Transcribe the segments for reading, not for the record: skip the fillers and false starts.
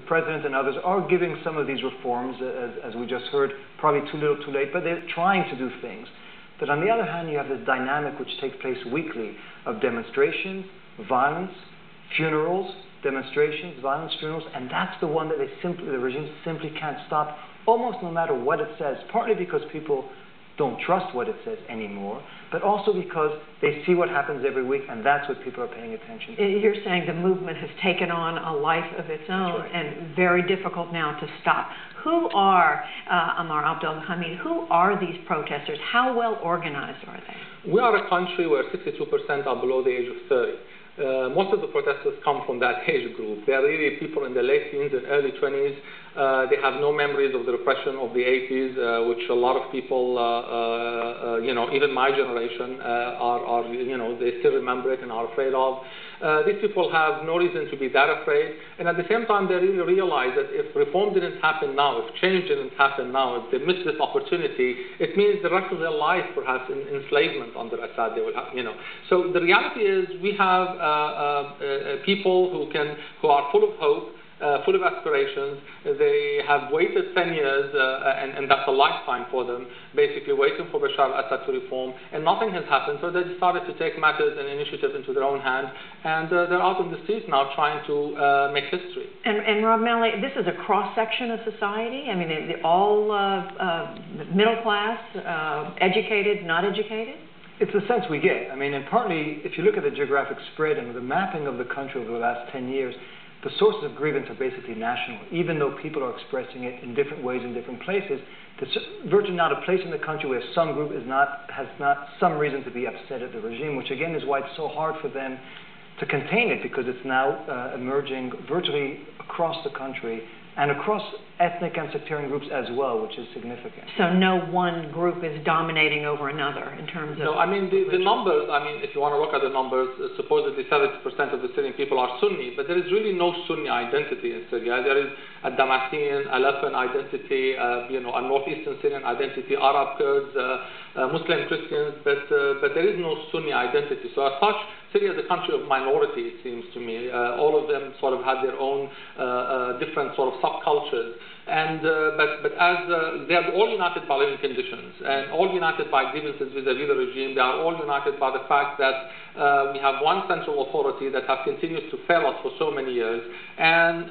president and others are giving some of these reforms, as we just heard, probably too little too late, but they're trying to do things. But on the other hand, you have this dynamic which takes place weekly of demonstrations, violence, funerals, demonstrations, violence, funerals, and that's the one that the regime simply can't stop, almost no matter what it says, partly because people don't trust what it says anymore, but also because they see what happens every week, and that's what people are paying attention to. You're saying the movement has taken on a life of its own, right, and very difficult now to stop. Who are, Amar Abdul-Hamid, who are these protesters? How well organized are they? We are a country where 62% are below the age of 30. Most of the protesters come from that age group. They are really people in the late teens and early 20s. They have no memories of the repression of the 80s, which a lot of people, even my generation, they still remember it and are afraid of. These people have no reason to be that afraid. And at the same time, they really realize that if reform didn't happen now, if change didn't happen now, if they miss this opportunity, it means the rest of their life, perhaps, in enslavement under Assad, they will have, So the reality is we have people who are full of hope, full of aspirations. They have waited 10 years, and that's a lifetime for them, basically waiting for Bashar al-Assad to reform, and nothing has happened. So they decided to take matters and initiative into their own hands, and they're out on the streets now trying to make history. And Rob Malley, this is a cross-section of society? I mean, all middle class, educated, not educated? It's the sense we get. I mean, and partly, if you look at the geographic spread and the mapping of the country over the last 10 years, the sources of grievance are basically national. Even though people are expressing it in different ways in different places, there's virtually not a place in the country where some group has not some reason to be upset at the regime, which again is why it's so hard for them to contain it, because it's now emerging virtually across the country and across ethnic and sectarian groups as well, which is significant. So no one group is dominating over another in terms of... No, I mean, the numbers, if you want to look at the numbers, supposedly 70% of the Syrian people are Sunni, but there is really no Sunni identity in Syria. There is a Damascene, Alepan identity, a northeastern Syrian identity, Arab Kurds, Muslim Christians, but there is no Sunni identity. So as such, Syria is a country of minority, it seems to me. All of them sort of had their own different sort of subcultures. And but as they are all united by living conditions and all united by grievances vis-a-vis the regime, they are all united by the fact that we have one central authority that has continued to fail us for so many years. And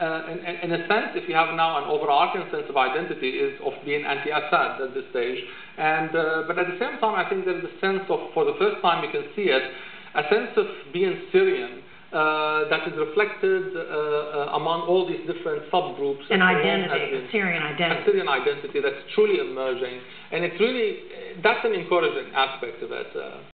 in a sense, if you have now an overarching sense of identity, is of being anti-Assad at this stage. And but at the same time, I think there is a sense of, for the first time you can see it, a sense of being Syrian. That is reflected among all these different subgroups. An identity, a Syrian identity. A Syrian identity that's truly emerging. And it's really, that's an encouraging aspect of it.